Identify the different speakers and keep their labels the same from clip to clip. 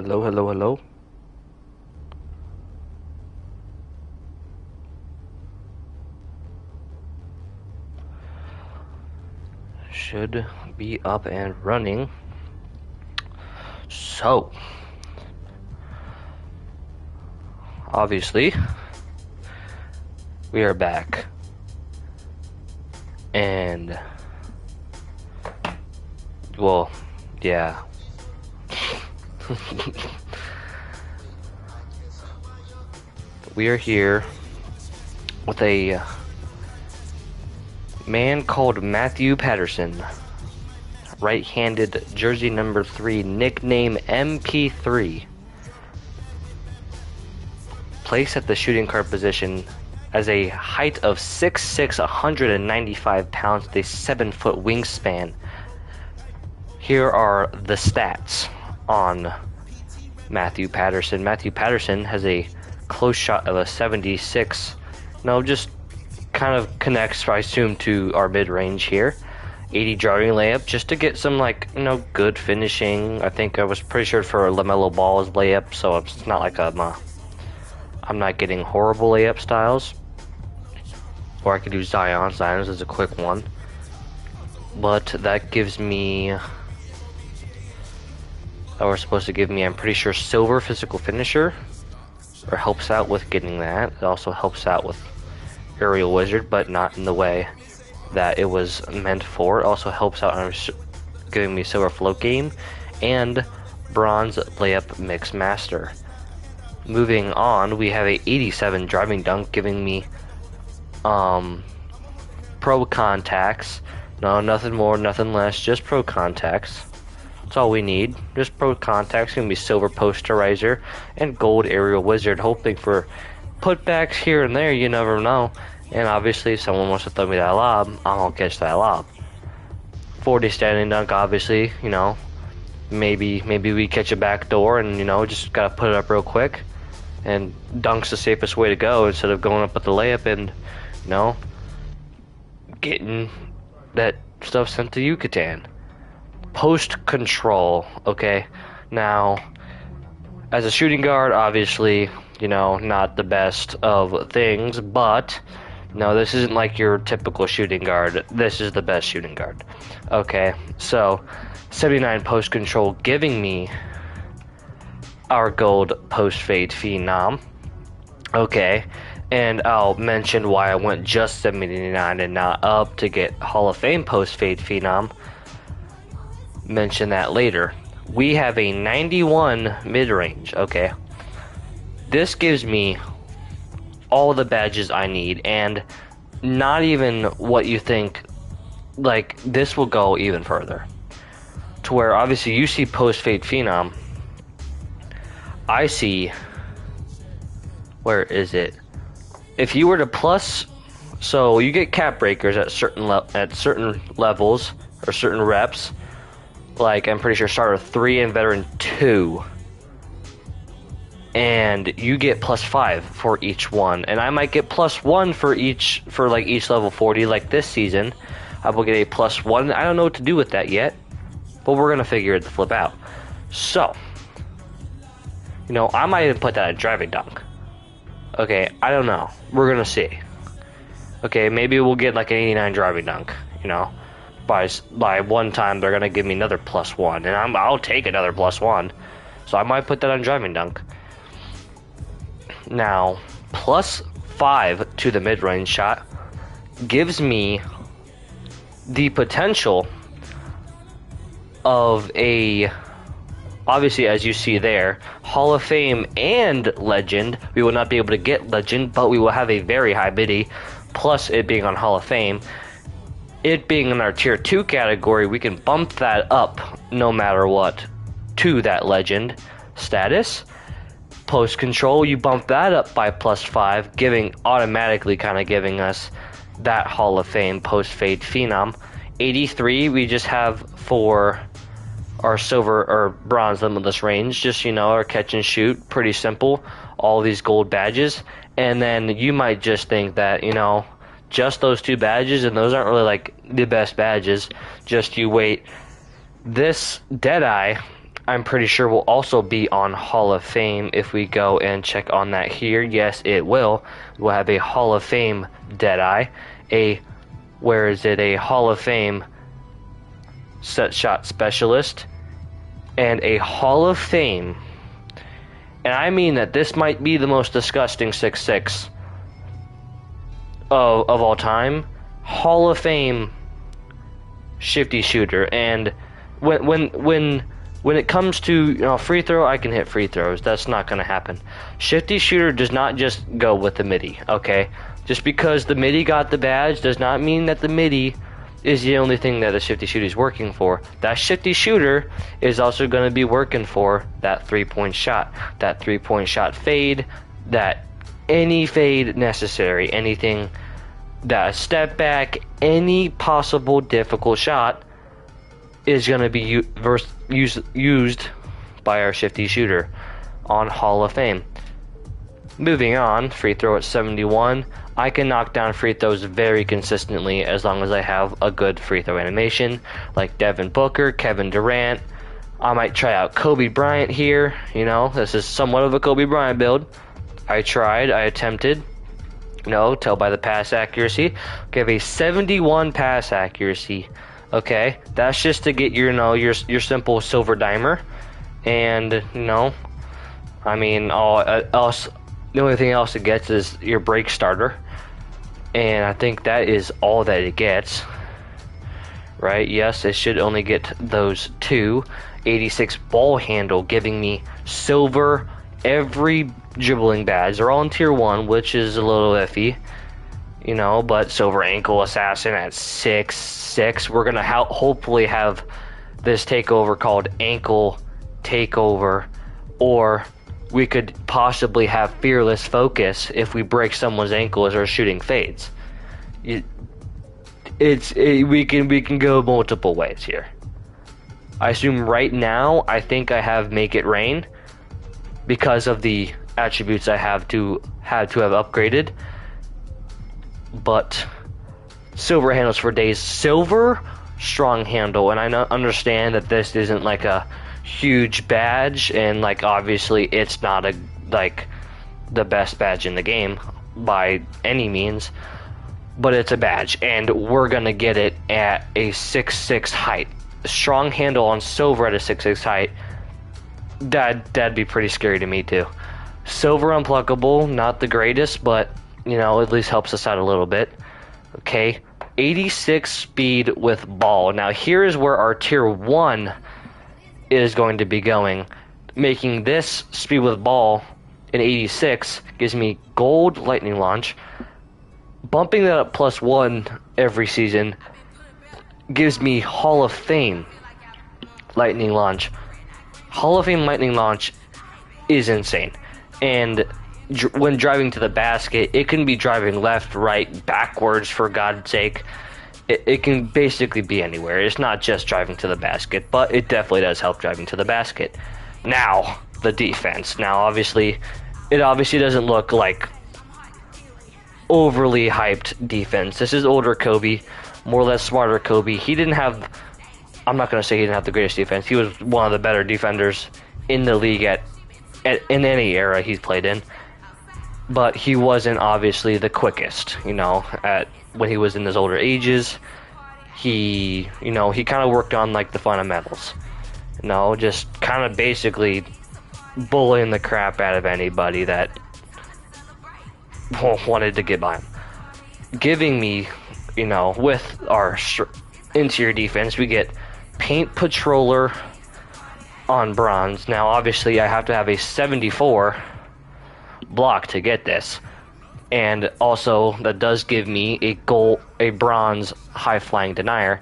Speaker 1: Hello, hello, hello. Should be up and running. So, obviously, we are back. And, well, yeah. We are here with a man called Matthew Patterson, right-handed jersey number 3, nickname MP3, placed at the shooting guard position as a height of 6'6", 195 pounds, with a 7-foot wingspan. Here are the stats on Matthew Patterson. Matthew Patterson has a close shot of a 76. No, just kind of connects, I assume, to our mid-range here. 80 driving layup, just to get some, good finishing. I think I was pretty sure for LaMelo Ball's layup, so it's not like I'm not getting horrible layup styles. Or I could do Zion. Zion's is a quick one. But that gives me... That was supposed to give me, I'm pretty sure, silver physical finisher. Or helps out with getting that. It also helps out with aerial wizard, but not in the way that it was meant for. It also helps out on giving me silver float game and bronze layup mix master. Moving on, we have a 87 driving dunk, giving me pro contacts. No, nothing more, nothing less, just pro contacts. That's all we need. Just pro contacts. Gonna be silver posterizer and gold aerial wizard. Hoping for putbacks here and there. You never know. And obviously, if someone wants to throw me that lob, I'm gonna catch that lob. 40 standing dunk. Obviously, maybe we catch a back door and just gotta put it up real quick. And dunk's the safest way to go instead of going up with the layup and getting that stuff sent to Yucatan. Post control, okay. Now, as a shooting guard, obviously, not the best of things, but no, this isn't like your typical shooting guard. This is the best shooting guard. Okay, so 79 post control, giving me our gold post fade phenom. Okay, and I'll mention why I went just 79 and not up to get Hall of Fame post fade phenom. Mention that later. We have a 91 mid-range. Okay, this gives me all the badges I need, and not even what you think. Like, this will go even further to where obviously you see post fade phenom. I see, where is it? If you were to plus, so you get cap breakers at certain levels or certain reps. Like, I'm pretty sure starter 3 and veteran 2. And you get +5 for each one. And I might get +1 for each level 40. Like this season, I will get a +1. I don't know what to do with that yet, but we're gonna figure it the flip out. So, I might even put that in driving dunk. Okay, I don't know. We're gonna see. Okay, maybe we'll get like an 89 driving dunk. By one time they're gonna give me another +1, and I'll take another +1. So I might put that on driving dunk. Now, +5 to the mid-range shot gives me the potential of a, obviously, as you see there, Hall of Fame and Legend. We will not be able to get Legend, but we will have a very high biddy, plus it being on Hall of Fame. It being in our tier 2 category, we can bump that up no matter what to that Legend status. Post control, you bump that up by +5, automatically giving us that Hall of Fame post fade phenom. 83 we just have for our silver or bronze limitless range, just our catch and shoot, pretty simple. All these gold badges, and then you might just think that just those 2 badges, and those aren't really like the best badges. Just you wait. This Deadeye I'm pretty sure will also be on Hall of Fame if we go and check on that here. Yes, it will. We'll have a Hall of Fame Deadeye, a Hall of Fame set shot specialist, and a Hall of Fame. And I mean that this might be the most disgusting 6'6" of all time. Hall of Fame shifty shooter. And when it comes to free throw, I can hit free throws. That's not going to happen. Shifty shooter does not just go with the MIDI, okay? Just because the MIDI got the badge does not mean that the MIDI is the only thing that the shifty shooter is working for. That shifty shooter is also going to be working for that 3-point shot, that 3-point shot fade, that any fade necessary, anything, that step back, any possible difficult shot is going to be used by our shifty shooter on Hall of Fame. Moving on, free throw at 71. I can knock down free throws very consistently as long as I have a good free throw animation, like Devin Booker, Kevin Durant. I might try out Kobe Bryant here. This is somewhat of a Kobe Bryant build. I tried, I attempted. Tell by the pass accuracy. Give a 71 pass accuracy. Okay, that's just to get your simple silver dimer, and I mean the only thing else it gets is your break starter, and I think that is all that it gets. Right? Yes, it should only get those two. 86 ball handle, giving me silver every dribbling badge. They're all in tier 1, which is a little iffy. But silver ankle assassin at 6'6". We're gonna hopefully have this takeover called ankle takeover, or we could possibly have fearless focus if we break someone's ankles or shooting fades. We can go multiple ways here. I assume right now I think I have make it rain because of the attributes I had to have upgraded. But silver handles for days. Silver strong handle, and I understand that this isn't like a huge badge, and obviously it's not the best badge in the game by any means, but it's a badge, and we're gonna get it at a 6'6" height. Strong handle on silver at a 6'6" height. That'd be pretty scary to me too. Silver unpluckable, not the greatest, but at least helps us out a little bit. Okay, 86 speed with ball. Now here is where our tier 1 is going to be going. Making this speed with ball in 86 gives me gold lightning launch. Bumping that up +1 every season gives me Hall of Fame lightning launch. Hall of Fame lightning launch is insane. And when driving to the basket, it can be driving left, right, backwards, for God's sake. It can basically be anywhere. It's not just driving to the basket, but it definitely does help driving to the basket. Now, the defense. Now, it obviously doesn't look like overly hyped defense. This is older Kobe, more or less smarter Kobe. I'm not going to say he didn't have the greatest defense. He was one of the better defenders in the league in any era he's played in. But he wasn't obviously the quickest, when he was in his older ages. He kind of worked on the fundamentals. Just kind of basically bullying the crap out of anybody that wanted to get by him. Giving me, with our interior defense, we get Paint Patroller on bronze. Now, obviously, I have to have a 74 block to get this, and also that does give me a bronze high flying denier,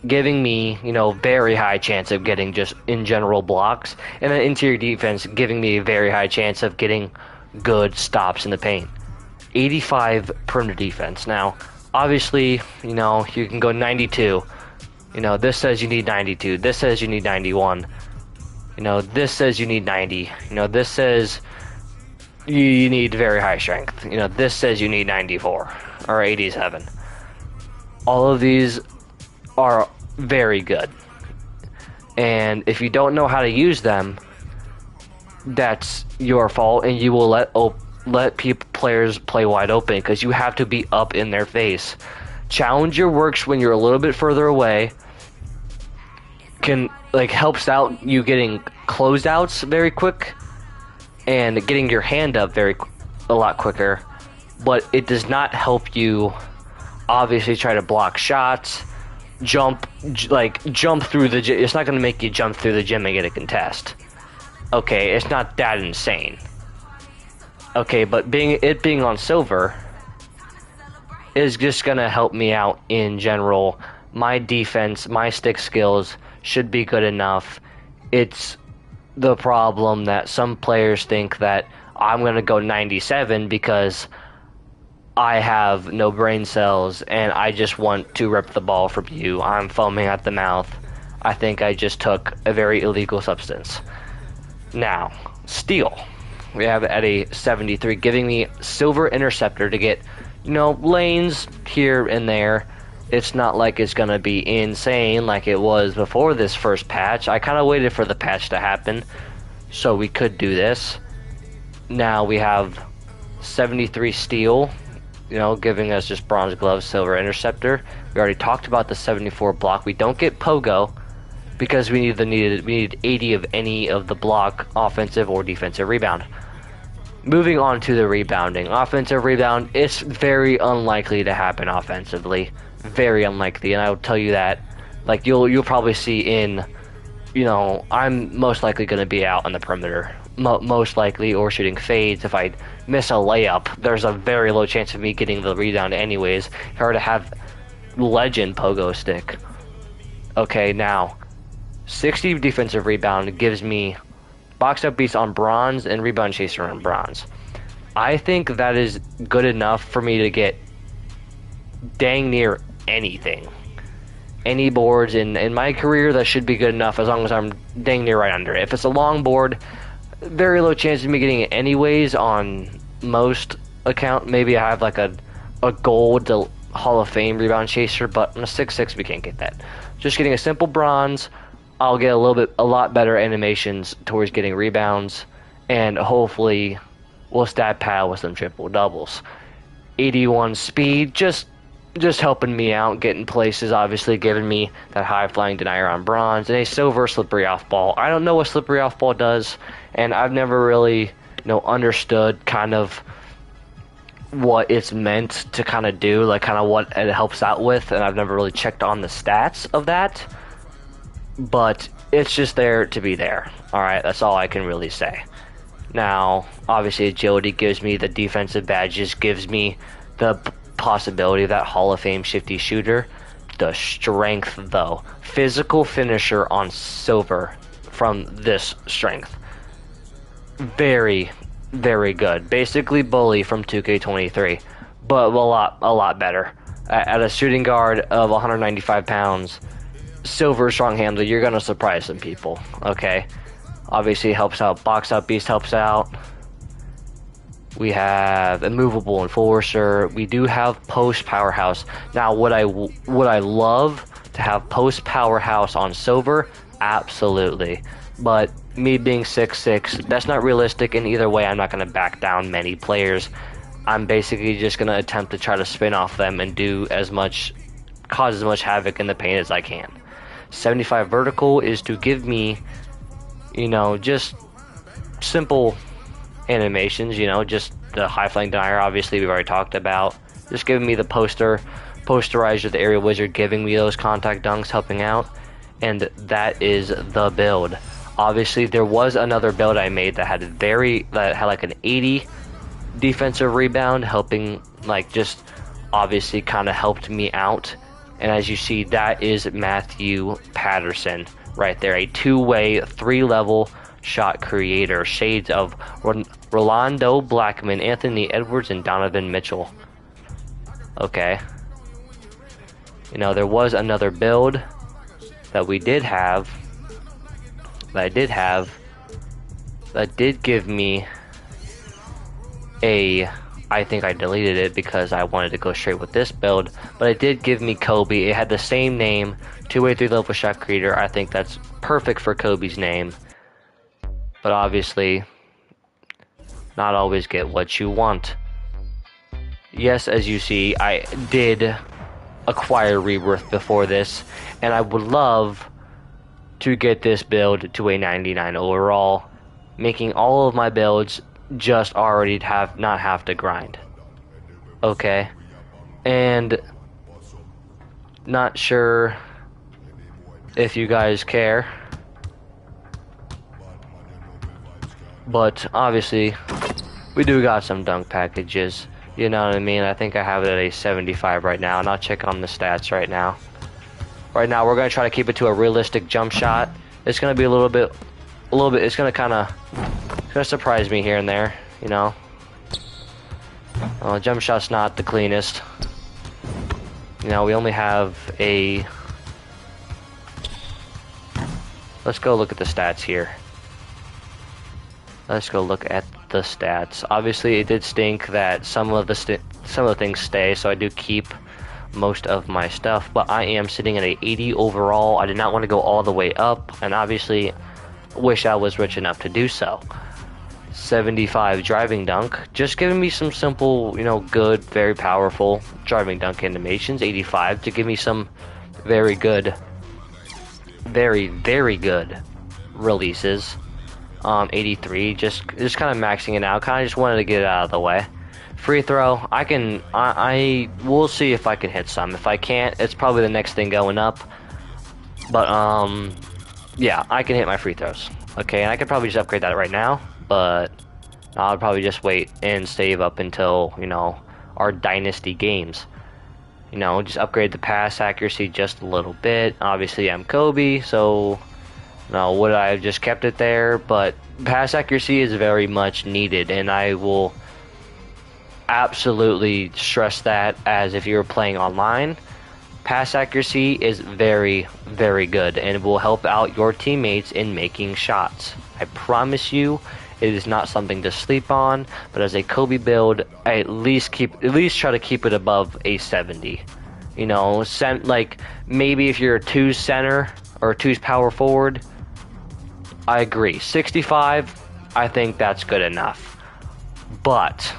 Speaker 1: giving me very high chance of getting just in general blocks, and an interior defense giving me a very high chance of getting good stops in the paint. 85 perimeter defense. Now obviously you can go 92. This says you need 92, this says you need 91, this says you need 90, this says you need very high strength. This says you need 94 or 87. All of these are very good. And if you don't know how to use them, that's your fault, and you will let players play wide open because you have to be up in their face. Challenger works when you're a little bit further away. Can helps out you getting closeouts very quick and getting your hand up a lot quicker, but it does not help you obviously try to block shots, jump through the gym. It's not going to make you jump through the gym and get a contest. Okay, it's not that insane. Okay, but being on silver is just going to help me out in general. My defense, my stick skills should be good enough. It's the problem that some players think that I'm going to go 97 because I have no brain cells and I just want to rip the ball from you. I'm foaming at the mouth. I think I just took a very illegal substance. Now, steal. We have it at a 73, giving me silver interceptor to get, lanes here and there. It's not like it's going to be insane like it was before this first patch. I kind of waited for the patch to happen so we could do this. Now we have 73 steel, giving us just bronze gloves, silver interceptor. We already talked about the 74 block. We don't get pogo because we need 80 of any of the block, offensive or defensive rebound. Moving on to the rebounding. Offensive rebound, it's very unlikely to happen offensively. Very unlikely, and I will tell you that. You'll probably see in, I'm most likely going to be out on the perimeter. Most likely, or shooting fades. If I miss a layup, there's a very low chance of me getting the rebound anyways. If I were to have legend pogo stick. Okay, now, 60 defensive rebound gives me box up beast on bronze and rebound chaser on bronze. I think that is good enough for me to get dang near anything. Any boards in my career, that should be good enough as long as I'm dang near right under it. If it's a long board, very low chance of me getting it anyways on most account. Maybe I have a gold Hall of Fame rebound chaser, but on a 6'6", we can't get that. Just getting a simple bronze, I'll get a lot better animations towards getting rebounds, and hopefully we'll stat pad with some triple doubles. 81 speed, just helping me out, getting places, obviously giving me that high flying denier on bronze, and a silver slippery off ball. I don't know what slippery off ball does, and I've never really understood kind of what it's meant to kind of do, kind of what it helps out with, and I've never really checked on the stats of that, but it's just there to be there. Alright, that's all I can really say. Now, obviously agility gives me the defensive badges, gives me the possibility of that Hall of Fame shifty shooter. The strength, though, physical finisher on silver from this strength, very, very good. Basically bully from 2K23, but a lot better. At a shooting guard of 195 pounds, silver strong handler, you're gonna surprise some people. Okay, obviously helps out. Box out beast helps out. We have immovable enforcer. We do have post powerhouse. Now, would I love to have post powerhouse on silver? Absolutely. But me being 6'6", that's not realistic. And either way, I'm not going to back down many players. I'm basically just going to attempt to try to spin off them and cause as much havoc in the paint as I can. 75 vertical is to give me, just simple animations, just the high flying denier, obviously we've already talked about. Just giving me the posterizer, the aerial wizard, giving me those contact dunks, helping out, and that is the build. Obviously there was another build I made that had an 80 defensive rebound, helping just obviously kind of helped me out. And as you see, that is Matthew Patterson right there, a two-way, three-level shot creator, shades of Rolando Blackman, Anthony Edwards, and Donovan Mitchell. Okay. There was another build that I did give me a I think I deleted it because I wanted to go straight with this build, but it did give me Kobe. It had the same name, 2-way 3-level shot creator. I think that's perfect for Kobe's name, but obviously not always get what you want. Yes, as you see, I did acquire Rebirth before this, and I would love to get this build to a 99 overall, making all of my builds just already not have to grind. Okay, and not sure if you guys care, but obviously we do got some dunk packages, you know what I mean? I think I have it at a 75 right now, and I'll check on the stats right now. Right now we're going to try to keep it to a realistic jump shot. It's going to be a little bit, it's going to surprise me here and there, you know. Jump shot's not the cleanest. You know, we only have a... Let's go look at the stats here. Let's go look at the stats. Obviously, it did stink that some of the things stay, so I do keep most of my stuff, but I am sitting at a 80 overall. I did not want to go all the way up, and obviously wish I was rich enough to do so. 75 driving dunk, just giving me some simple, you know, good, very powerful driving dunk animations. 85 to give me some very good, very good releases. 83, just kind of maxing it out. Kind of just wanted to get it out of the way. Free throw, I will see if I can hit some. If I can't, it's probably the next thing going up. But yeah, I can hit my free throws. Okay, and I could probably just upgrade that right now, but I'll probably just wait and save up until, you know, our dynasty games. You know, just upgrade the pass accuracy just a little bit. Obviously, I'm Kobe, so no, would I have just kept it there? But pass accuracy is very much needed, and I will absolutely stress that, as if you're playing online, pass accuracy is very good, and it will help out your teammates in making shots. I promise you, it is not something to sleep on. But as a Kobe build, I at least try to keep it above a 70. You know, like maybe if you're a 2 center or a 2's power forward, I agree. 65, I think that's good enough. But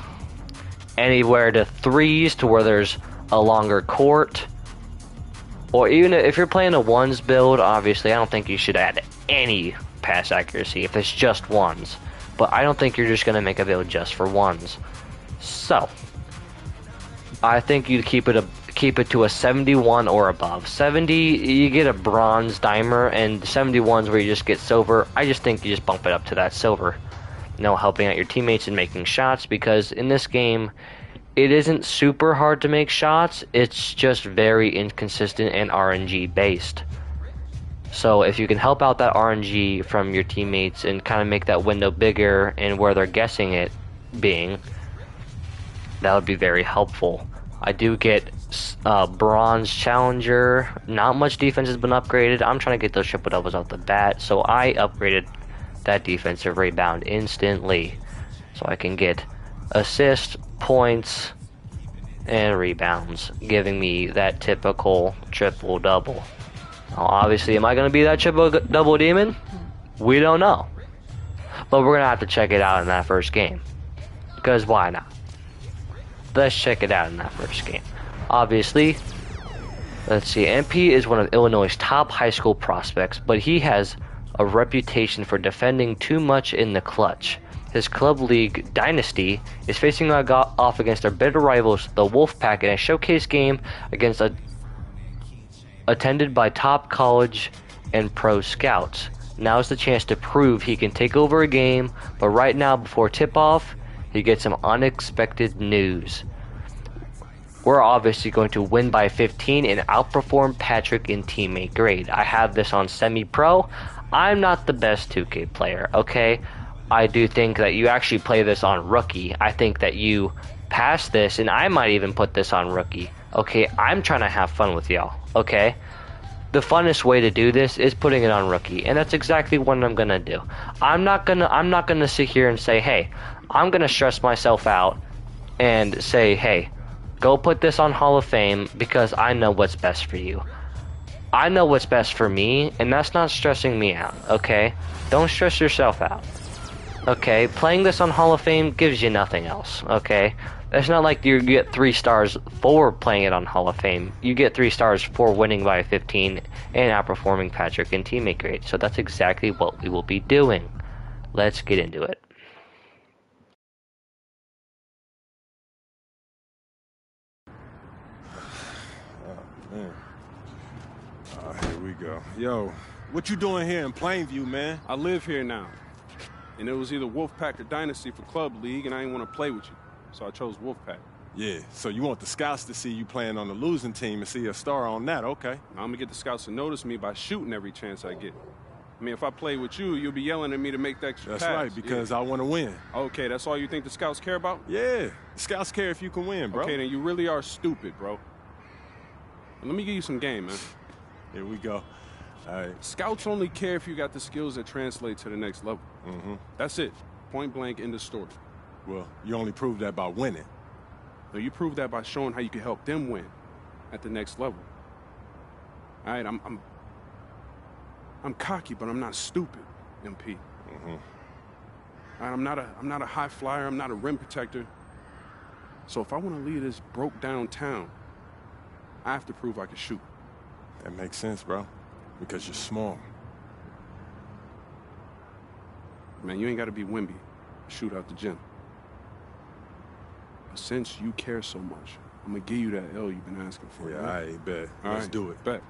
Speaker 1: anywhere to 3s to where there's a longer court, or even if you're playing a 1s build, obviously I don't think you should add any pass accuracy if it's just 1s. But I don't think you're just going to make a build just for 1s. So I think you keep it to a 71 or above. 70, you get a bronze dimer, and 71's where you just get silver. I just think you just bump it up to that silver. You know, helping out your teammates and making shots, because in this game, it isn't super hard to make shots. It's just very inconsistent and RNG based. So if you can help out that RNG from your teammates and kind of make that window bigger and where they're guessing it being, that would be very helpful. I do get bronze challenger. Not much defense has been upgraded. I'm trying to get those triple doubles off the bat, so I upgraded that defensive rebound instantly, so I can get assists, points, and rebounds, giving me that typical triple double. Now, obviously, am I going to be that triple double demon? We don't know, but we're going to have to check it out in that first game, because why not? Let's check it out in that first game. Obviously, let's see, MP is one of Illinois' top high school prospects, but he has a reputation for defending too much in the clutch. His club league dynasty is facing off against their bitter rivals, the Wolfpack, in a showcase game against attended by top college and pro scouts. Now is the chance to prove he can take over a game, but right now, before tip-off, he gets some unexpected news. We're obviously going to win by 15 and outperform Patrick in teammate grade. I have this on semi-pro. I'm not the best 2K player, okay? I do think that you actually play this on rookie. I think that you pass this, and I might even put this on rookie. Okay, I'm trying to have fun with y'all, okay? The funnest way to do this is putting it on rookie, and that's exactly what I'm gonna do. I'm not gonna sit here and say, hey, I'm gonna stress myself out and say, hey, go put this on Hall of Fame because I know what's best for you. I know what's best for me, and that's not stressing me out, okay? Don't stress yourself out. Okay, playing this on Hall of Fame gives you nothing else, okay? It's not like you get 3 stars for playing it on Hall of Fame. You get 3 stars for winning by 15 and outperforming Patrick in teammate grade. So that's exactly what we will be doing. Let's get into it.
Speaker 2: Oh, man. Here we go. Yo, what you doing here in Plainview, man?
Speaker 3: I live here now. And it was either Wolfpack or Dynasty for Club League, and I didn't want to play with you. So I chose Wolfpack.
Speaker 2: Yeah, so you want the scouts to see you playing on the losing team and see a star on that, okay.
Speaker 3: Now, I'm going to get the scouts to notice me by shooting every chance I get. I mean, if I play with you, you'll be yelling at me to make that extra pass.
Speaker 2: That's right, because I want to win.
Speaker 3: Okay, that's all you think the scouts care about?
Speaker 2: Yeah, the scouts care if you can win, bro.
Speaker 3: Okay, then you really are stupid, bro. Let me give you some game, man.
Speaker 2: Here we go. All right.
Speaker 3: Scouts only care if you got the skills that translate to the next level.
Speaker 2: Mm-hmm.
Speaker 3: That's it. Point blank, end of story.
Speaker 2: Well, you only prove that by winning.
Speaker 3: No, you prove that by showing how you can help them win at the next level. All right, I'm cocky, but I'm not stupid, MP.
Speaker 2: Mm-hmm.
Speaker 3: All right, I'm not a high flyer. I'm not a rim protector. So if I want to leave this broke down town, I have to prove I can shoot.
Speaker 2: That makes sense, bro. Because you're small.
Speaker 3: Man, you ain't got to be Wimby to shoot out the gym. But since you care so much, I'm going to give you that L you've been asking for.
Speaker 2: Yeah,
Speaker 3: right?
Speaker 2: I bet.
Speaker 3: All
Speaker 2: Let's
Speaker 3: right,
Speaker 2: do it.
Speaker 3: Bet.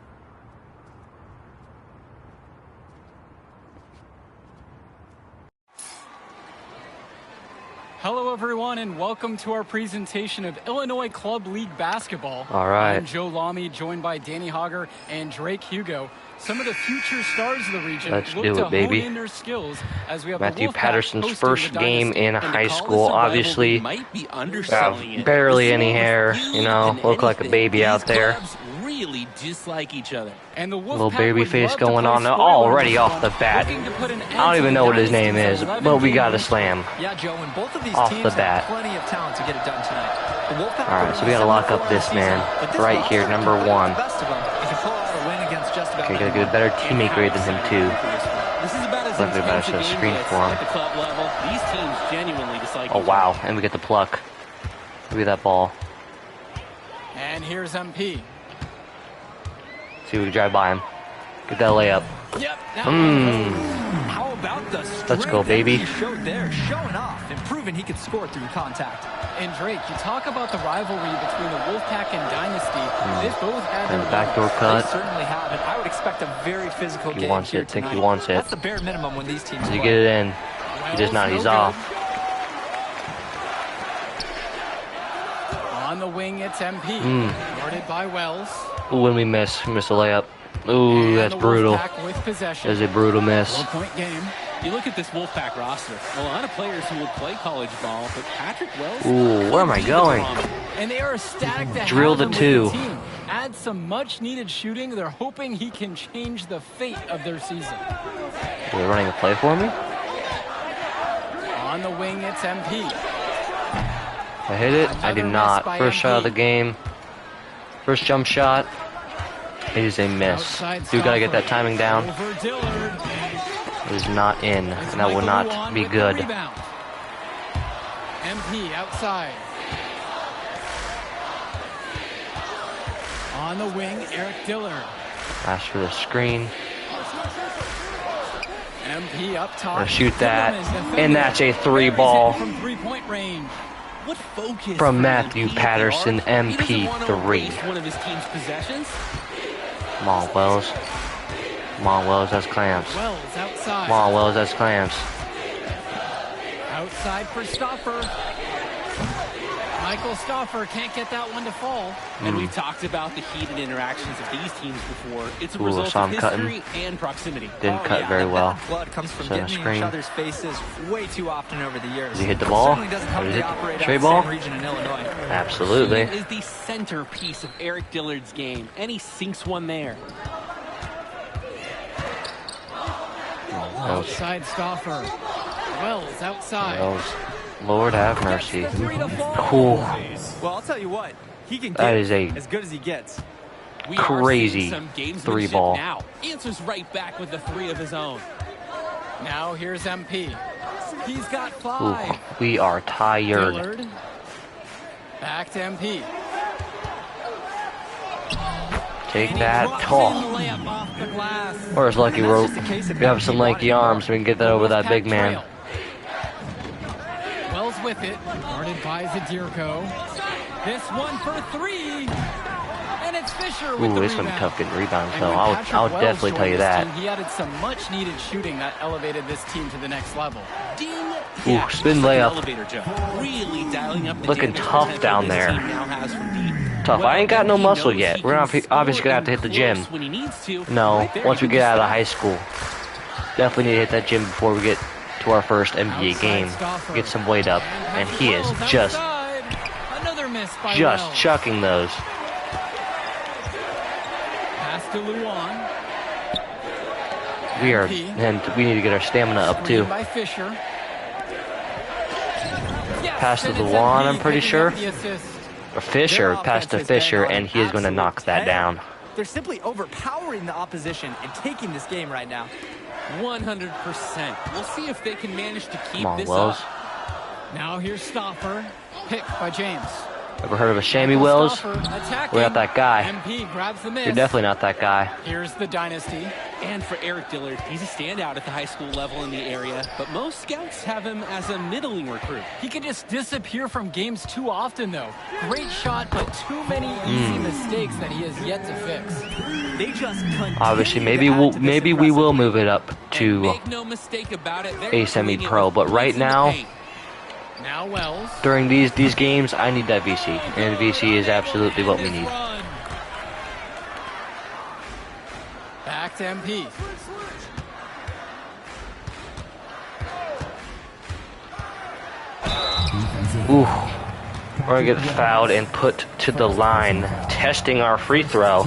Speaker 4: Hello, everyone, and welcome to our presentation of Illinois Club League Basketball.
Speaker 1: All right.
Speaker 4: I'm Joe Lamy, joined by Danny Hogger and Drake Hugo. Some of the future stars of the region
Speaker 1: Let's
Speaker 4: look
Speaker 1: do
Speaker 4: to
Speaker 1: it, baby.
Speaker 4: hone in their skills as we have
Speaker 1: Matthew
Speaker 4: the Wolfpack
Speaker 1: Patterson's
Speaker 4: hosting
Speaker 1: first
Speaker 4: the
Speaker 1: game
Speaker 4: Dynasty.
Speaker 1: in high school, obviously.
Speaker 5: Might be underselling it.
Speaker 1: Barely any hair, you know, look like a baby out there.
Speaker 5: Really dislike each other.
Speaker 4: And the
Speaker 1: Little
Speaker 4: Wolfpack
Speaker 1: baby
Speaker 4: would
Speaker 1: face
Speaker 4: love to
Speaker 1: going
Speaker 4: play
Speaker 1: on
Speaker 4: spoiler
Speaker 1: already
Speaker 4: this
Speaker 1: off
Speaker 4: one,
Speaker 1: the bat.
Speaker 4: looking to put an end
Speaker 1: I don't
Speaker 4: to
Speaker 1: even
Speaker 4: the
Speaker 1: know what his name
Speaker 4: Dynasty's
Speaker 1: is,
Speaker 4: 11
Speaker 1: but we
Speaker 4: game
Speaker 1: got to
Speaker 4: win
Speaker 1: slam.
Speaker 6: Yeah, Joe, and both of these
Speaker 1: Off
Speaker 6: teams
Speaker 1: the bat.
Speaker 6: have plenty of talent to get it done tonight. The Wolfpack
Speaker 1: All right, so we got to lock up this man right here, number 1. Okay, gotta get a better teammate grade than him too.
Speaker 5: This is about as
Speaker 1: Look, about
Speaker 5: intense a
Speaker 1: to
Speaker 5: game
Speaker 1: screen
Speaker 5: gets
Speaker 1: for him.
Speaker 5: at the club level. These teams genuinely dislike
Speaker 1: Oh
Speaker 5: each
Speaker 1: wow,
Speaker 5: other.
Speaker 1: and we get the pluck. Look at that ball.
Speaker 4: And here's MP.
Speaker 1: See if we can drive by him. Get that layup.
Speaker 4: Yep.
Speaker 6: How about the
Speaker 1: Let's go, baby.
Speaker 6: He showed there, showing off and proving he could score through contact.
Speaker 4: And Drake, you talk about the rivalry between the Wolfpack and Dynasty. They've both had
Speaker 1: And
Speaker 4: their
Speaker 1: backdoor
Speaker 6: They
Speaker 1: cut.
Speaker 6: certainly have, and I would expect a very physical
Speaker 1: He
Speaker 6: game
Speaker 1: wants
Speaker 6: here
Speaker 1: it. Think he
Speaker 6: tonight.
Speaker 1: wants it.
Speaker 6: That's the bare minimum when these teams
Speaker 1: Does he
Speaker 6: play.
Speaker 1: get it in? He does not. He's off.
Speaker 4: On the wing, it's MP. Guarded by Wells.
Speaker 1: Ooh, when we miss. We missed a layup. Ooh,
Speaker 4: And
Speaker 1: that's
Speaker 4: the
Speaker 1: brutal.
Speaker 4: Wolfpack with possession.
Speaker 1: That is a brutal miss.
Speaker 4: 1-point game.
Speaker 5: You look at this Wolfpack roster. A lot of players who will play college ball, but Patrick Wells.
Speaker 1: Ooh, where am I going?
Speaker 4: And they are ecstatic to
Speaker 1: Drill
Speaker 4: have
Speaker 1: the
Speaker 4: him with
Speaker 1: two.
Speaker 4: the team. Add some much-needed shooting. They're hoping he can change the fate of their season.
Speaker 1: Are they running a play for me?
Speaker 4: On the wing, it's MP.
Speaker 1: I hit it. I did
Speaker 4: Another
Speaker 1: not.
Speaker 4: miss by
Speaker 1: First shot of
Speaker 4: MP.
Speaker 1: the game. First jump shot. It is a miss.
Speaker 4: Outside
Speaker 1: Dude, gotta get that
Speaker 4: Stafford.
Speaker 1: timing down.
Speaker 4: Over Dillard.
Speaker 1: It is not in,
Speaker 4: It's
Speaker 1: and that will
Speaker 4: Michael
Speaker 1: not
Speaker 4: Luan
Speaker 1: be
Speaker 4: with the
Speaker 1: good.
Speaker 4: rebound. MP outside. On the wing, Eric Dillard.
Speaker 1: Pass for the screen.
Speaker 4: MP up top.
Speaker 1: Gonna shoot that,
Speaker 4: Dillard is defending.
Speaker 1: and that's a 3
Speaker 4: Buries
Speaker 1: ball.
Speaker 4: it from three-point range.
Speaker 5: What focus
Speaker 1: From
Speaker 5: for
Speaker 1: Matthew
Speaker 5: MP
Speaker 1: Patterson,
Speaker 5: guard. He doesn't want to
Speaker 1: MP3.
Speaker 5: waste one of his team's possessions.
Speaker 1: Come on, Wells. Come on, Wells, that's clamps.
Speaker 4: Wells outside.
Speaker 1: Come on, Wells, that's clamps.
Speaker 4: Outside for Stauffer. Michael Stauffer can't get that one to fall.
Speaker 5: And we've talked about the heated interactions of these teams before. It's a
Speaker 1: Ooh,
Speaker 5: result
Speaker 1: saw
Speaker 5: of
Speaker 1: him cutting.
Speaker 5: history and proximity.
Speaker 1: Didn't cut very
Speaker 6: the
Speaker 1: well.
Speaker 6: bad blood comes from
Speaker 1: Set a
Speaker 6: getting in
Speaker 1: screen.
Speaker 6: each other's faces way too often over the years.
Speaker 1: Did he hit the
Speaker 6: It
Speaker 1: ball?
Speaker 6: certainly doesn't help
Speaker 1: Or did
Speaker 6: they
Speaker 1: he hit
Speaker 6: operate
Speaker 1: straight
Speaker 6: out of the
Speaker 1: ball?
Speaker 6: same region in Illinois.
Speaker 1: Absolutely.
Speaker 5: He is the centerpiece of Eric Dillard's game, and he sinks one there.
Speaker 1: Wells.
Speaker 4: Outside Stauffer. Wells outside.
Speaker 1: Wells. Lord have mercy.
Speaker 6: That's the 3 to fall.
Speaker 1: Cool.
Speaker 6: Well, I'll tell you what. He can
Speaker 1: That
Speaker 6: get
Speaker 1: is a
Speaker 6: as good as he gets.
Speaker 5: We
Speaker 1: crazy
Speaker 5: are seeing some
Speaker 1: three
Speaker 5: gamesmanship
Speaker 1: ball.
Speaker 5: now. Answers right back with the 3 of his own.
Speaker 4: Now here's MP.
Speaker 6: He's got
Speaker 1: Ooh,
Speaker 6: 5.
Speaker 1: we are tired.
Speaker 4: Dillard. Back to MP.
Speaker 1: Take
Speaker 6: And he
Speaker 1: that.
Speaker 6: drops in
Speaker 1: Oh.
Speaker 6: the layup off the glass.
Speaker 1: Where's Lucky
Speaker 6: And that's
Speaker 1: Rope?
Speaker 6: just a case of
Speaker 1: We have
Speaker 6: MP
Speaker 1: some
Speaker 6: wanting
Speaker 1: lanky
Speaker 6: more.
Speaker 1: arms, so we can get that over that big man.
Speaker 4: Trail. Wells with it. Guarded by Zadirko.
Speaker 6: This one for 3.
Speaker 4: And it's Fisher with
Speaker 1: Ooh,
Speaker 4: the
Speaker 1: it's gonna be
Speaker 4: rebound.
Speaker 1: tough getting rebounds,
Speaker 4: And
Speaker 1: so
Speaker 4: when
Speaker 1: I'll
Speaker 4: Patrick Wells
Speaker 1: definitely tell you
Speaker 4: joined this
Speaker 1: that.
Speaker 4: team, he added some much-needed shooting that elevated this team to the next level.
Speaker 5: Ding.
Speaker 1: Ooh,
Speaker 5: Yeah,
Speaker 1: spin
Speaker 5: just like an
Speaker 1: layup.
Speaker 5: elevator jump. Really dialing up the
Speaker 1: Looking
Speaker 5: damage
Speaker 1: tough
Speaker 5: potential
Speaker 1: down
Speaker 5: this
Speaker 1: there.
Speaker 5: team now has from deep.
Speaker 1: Tough.
Speaker 5: Well,
Speaker 1: I ain't got no
Speaker 5: he
Speaker 1: muscle
Speaker 5: knows
Speaker 1: yet.
Speaker 5: he
Speaker 1: We're
Speaker 5: can
Speaker 1: obviously
Speaker 5: score
Speaker 1: gonna have to hit the
Speaker 5: close
Speaker 1: gym.
Speaker 5: when he needs to.
Speaker 1: No,
Speaker 5: Right there,
Speaker 1: once we
Speaker 5: he
Speaker 1: get
Speaker 5: can
Speaker 1: out of
Speaker 5: spot.
Speaker 1: high school. Definitely need to hit that gym before we get to our first NBA
Speaker 4: Outside
Speaker 1: game.
Speaker 4: Stauffer.
Speaker 1: Get some weight up. And he is
Speaker 4: Wells
Speaker 1: just
Speaker 4: outside. Another miss by
Speaker 1: just
Speaker 4: Wells.
Speaker 1: chucking those.
Speaker 4: Pass to Luan.
Speaker 1: We are,
Speaker 4: MP.
Speaker 1: and we need to get our stamina up
Speaker 4: Screen
Speaker 1: too.
Speaker 4: by Fisher. Yes,
Speaker 1: Pass to
Speaker 4: and it's
Speaker 1: Luan,
Speaker 4: MP
Speaker 1: I'm pretty
Speaker 4: picking
Speaker 1: sure.
Speaker 4: up the assist.
Speaker 1: Fisher,
Speaker 6: Their
Speaker 1: pass to
Speaker 6: offense has been
Speaker 1: Fisher,
Speaker 6: on
Speaker 1: and
Speaker 6: an
Speaker 1: he is going to
Speaker 6: absolute
Speaker 1: knock that
Speaker 6: 10.
Speaker 1: down.
Speaker 6: They're simply overpowering the opposition and taking this game right now.
Speaker 5: 100%. We'll see if they can manage to keep
Speaker 1: Come on,
Speaker 5: this
Speaker 1: Wells.
Speaker 5: up.
Speaker 4: Now here's Stauffer. Picked by James.
Speaker 1: Ever heard of a Shammy Wells?
Speaker 4: Stauffer attacking.
Speaker 1: We're not that guy.
Speaker 4: MP grabs the miss.
Speaker 1: You're definitely not that guy.
Speaker 4: Here's the dynasty.
Speaker 5: And for Eric Dillard, he's a standout at the high school level in the area, but most scouts have him as a middling recruit.
Speaker 4: He can just disappear from games too often, though. Great shot, but too many easy mistakes that he has yet to fix.
Speaker 6: They just continue
Speaker 1: Obviously,
Speaker 6: to
Speaker 1: maybe
Speaker 6: add
Speaker 1: we'll
Speaker 6: to this
Speaker 1: maybe we
Speaker 6: impressive
Speaker 1: will
Speaker 6: lead.
Speaker 1: move it up
Speaker 5: And
Speaker 1: to
Speaker 5: make no mistake about it, they're
Speaker 1: a
Speaker 5: doing
Speaker 1: semi-pro,
Speaker 5: it with
Speaker 1: but right
Speaker 5: points in the
Speaker 1: now,
Speaker 5: paint.
Speaker 4: Now Wells.
Speaker 1: during these games, I need that VC, and VC is absolutely what we need.
Speaker 4: Back to MP.
Speaker 1: Ooh, we're gonna get fouled and put to the line, testing our free throw.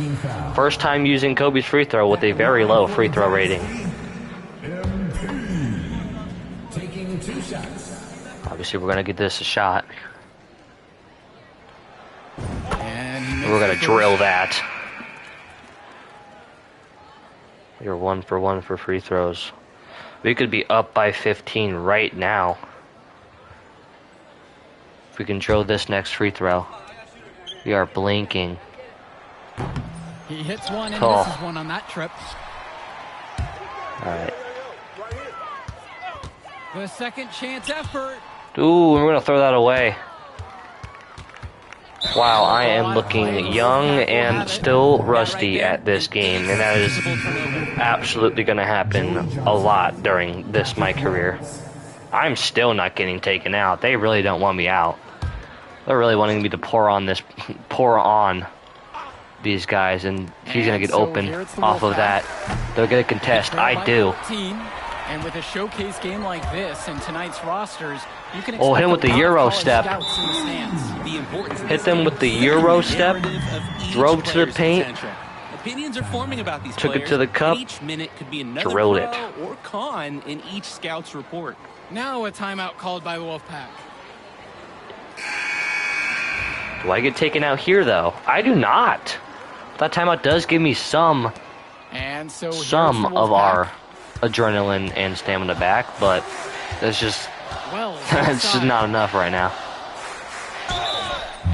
Speaker 1: First time using Kobe's free throw with a very low free throw rating.
Speaker 7: Taking 2 shots.
Speaker 1: Obviously, we're gonna get this a shot.
Speaker 4: And he
Speaker 1: We're gonna
Speaker 4: makes the
Speaker 1: drill
Speaker 4: first.
Speaker 1: that. You're 1 for 1 for free throws. We could be up by 15 right now. If we can drill this next free throw. We are blinking.
Speaker 4: He hits one and
Speaker 1: Tall.
Speaker 4: misses one on that trip.
Speaker 1: Alright.
Speaker 4: The second chance effort.
Speaker 1: Ooh, we're gonna throw that away. Wow, I am looking young and still rusty at this game, and that is absolutely gonna happen a lot during this my career. I'm still not getting taken out. They really don't want me out. They're really wanting me to pour on these guys, and he's gonna get
Speaker 4: And so
Speaker 1: open
Speaker 4: here it's the
Speaker 1: off of
Speaker 4: Wolfpack.
Speaker 1: that. They're gonna contest.
Speaker 4: Trail
Speaker 1: I
Speaker 4: by
Speaker 1: do.
Speaker 4: 14. And with a showcase game like this in tonight's rosters, you can
Speaker 1: Oh,
Speaker 4: expect
Speaker 1: him with the
Speaker 4: a lot of
Speaker 1: Euro
Speaker 4: college
Speaker 1: step.
Speaker 4: scouts in the stands.
Speaker 5: The importance of
Speaker 1: Hit
Speaker 5: this
Speaker 1: them
Speaker 5: game
Speaker 1: with the
Speaker 5: is
Speaker 1: Euro
Speaker 5: the
Speaker 1: step,
Speaker 5: narrative of each
Speaker 1: drove to the
Speaker 5: player's
Speaker 1: paint,
Speaker 5: potential. Opinions are forming about these
Speaker 1: took it
Speaker 5: players,
Speaker 1: to the
Speaker 5: and
Speaker 1: cup,
Speaker 5: each minute could be another
Speaker 1: drilled
Speaker 5: pro
Speaker 1: it.
Speaker 5: or con in each scout's report.
Speaker 4: Now a timeout called by the Wolfpack.
Speaker 1: Do I get taken out here, though? I do not. That timeout does give me some
Speaker 4: And so here's
Speaker 1: some
Speaker 4: the
Speaker 1: of
Speaker 4: Wolfpack.
Speaker 1: our adrenaline and stamina back, but that's just
Speaker 4: Wells
Speaker 1: it's just
Speaker 4: outside.
Speaker 1: not enough right now.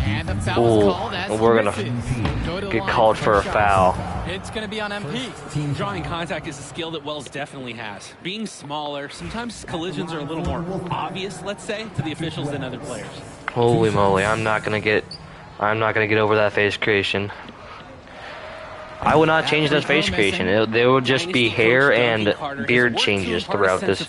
Speaker 4: And the foul is
Speaker 1: Ooh,
Speaker 4: called as
Speaker 1: we're
Speaker 4: he
Speaker 1: gonna
Speaker 4: misses. Go to the
Speaker 1: get
Speaker 4: line
Speaker 1: called for a
Speaker 4: shots.
Speaker 1: foul.
Speaker 4: It's going to be on MP.
Speaker 5: Drawing contact is a skill that Wells definitely has. Being smaller, sometimes collisions are a little more obvious, let's say, to the officials than other players.
Speaker 1: Holy moly! I'm not gonna get over that face creation. I will not change that face creation. There will just be hair and beard changes throughout this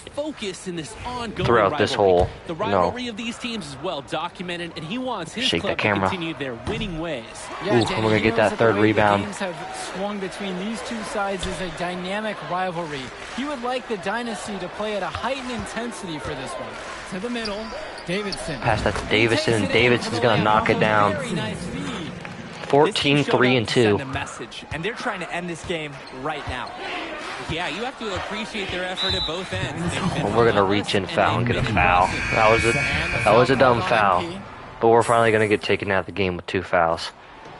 Speaker 1: whole.
Speaker 5: The
Speaker 1: No.
Speaker 5: rivalry of these teams is well documented, and he wants his
Speaker 1: Shake
Speaker 5: club
Speaker 1: that camera.
Speaker 5: to continue their winning ways.
Speaker 4: Yeah,
Speaker 1: Ooh,
Speaker 4: Danny,
Speaker 1: we're gonna
Speaker 4: he
Speaker 1: get
Speaker 4: knows
Speaker 1: that
Speaker 4: the
Speaker 1: third
Speaker 4: way
Speaker 1: rebound.
Speaker 4: The games have swung between these two sides is a dynamic rivalry. He would like the dynasty to play at a heightened intensity for this one. To the middle, Davidson.
Speaker 1: Pass that to
Speaker 4: He
Speaker 1: Davidson,
Speaker 4: takes
Speaker 1: and
Speaker 4: it in
Speaker 1: Davidson's
Speaker 4: for the
Speaker 1: gonna
Speaker 4: layup
Speaker 1: knock
Speaker 4: off
Speaker 1: it
Speaker 4: a
Speaker 1: down.
Speaker 4: very nice feed.
Speaker 1: 14, 3, and 2.
Speaker 6: Send a message, and they're trying to end this game right now.
Speaker 5: Yeah, you have to appreciate their effort at both ends.
Speaker 1: Well, we're gonna reach in foul and get a foul. That was a dumb foul. But we're finally gonna get taken out of the game with 2 fouls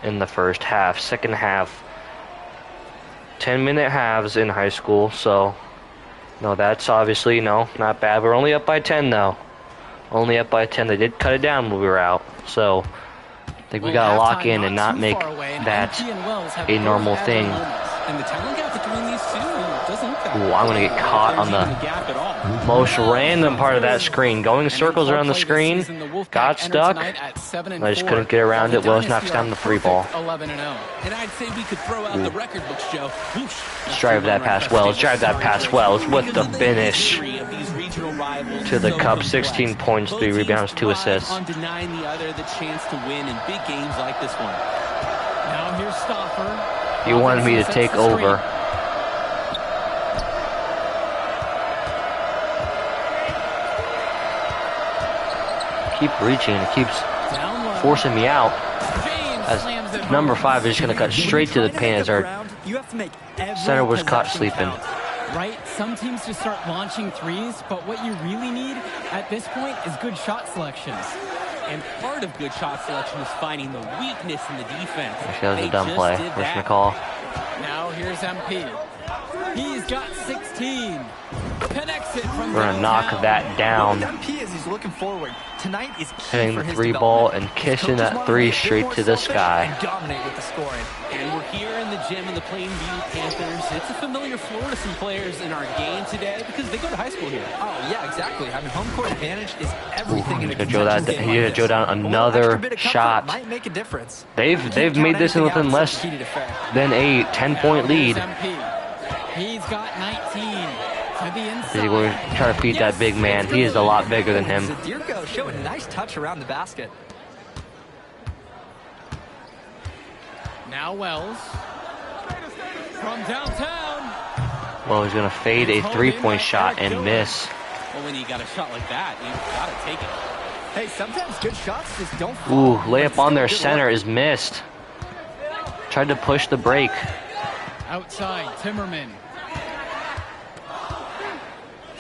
Speaker 1: in the first half. Second half, 10-minute halves in high school, so no, that's obviously not bad. We're only up by 10 though. Only up by 10. They did cut it down when we were out, so I think we gotta lock in and not make that a normal thing.
Speaker 5: And the talent gap between these two doesn't look that.
Speaker 1: Ooh, I'm gonna get caught on the most random part of that screen. Going circles around the screen, got stuck. I just couldn't get around it. Wells knocks down the 3 ball.
Speaker 5: 11-0. And I'd say we could throw out the record books, Joe.
Speaker 1: Let's drive that past Wells. Drive that past Wells with the finish to the cup. 16 points, 3 rebounds, 2 assists.
Speaker 5: On denying the other the chance to win in big games like this one.
Speaker 4: Now here's Stoffer.
Speaker 1: You wanted me to take over. Keep reaching. It keeps forcing me out. As number 5 is just going to cut straight to the paint as our center was caught sleeping.
Speaker 4: Right? Some teams just start launching threes, but what you really need at this point is good shot selections.
Speaker 5: And part of good shot selection is finding the weakness in the defense.
Speaker 1: That was a dumb play. Where's McCall?
Speaker 4: Now here's MP. He's got 16. Connects it from
Speaker 1: We're gonna knock that down.
Speaker 6: MP as he's looking forward. Tonight is key
Speaker 1: hitting
Speaker 6: for
Speaker 1: the
Speaker 6: his
Speaker 1: 3 ball
Speaker 6: development.
Speaker 1: and kissing that 3 straight to the sky.
Speaker 6: And dominate with the scoring.
Speaker 5: And we're here in the gym of the Plainview Panthers. It's a familiar floor to some players in our game today because they go to high school here.
Speaker 6: Oh yeah, exactly. I mean, home court advantage is everything in a
Speaker 1: He's gonna Joe down another shot.
Speaker 6: Might make a difference.
Speaker 1: They've made this within less than a 10-point lead.
Speaker 4: He's got 19 to the inside.
Speaker 1: We're trying to feed that big man. He is a lot bigger than him.
Speaker 6: Zadirko showing a nice touch around the basket.
Speaker 4: Now Wells from downtown.
Speaker 1: Well, he's gonna fade a 3-point shot and miss.
Speaker 5: Well, when you got a shot like that, you gotta take it.
Speaker 6: Hey, sometimes good shots just don't fall.
Speaker 1: Ooh, layup on their center is missed. Tried to push the break.
Speaker 4: Outside, Timmerman.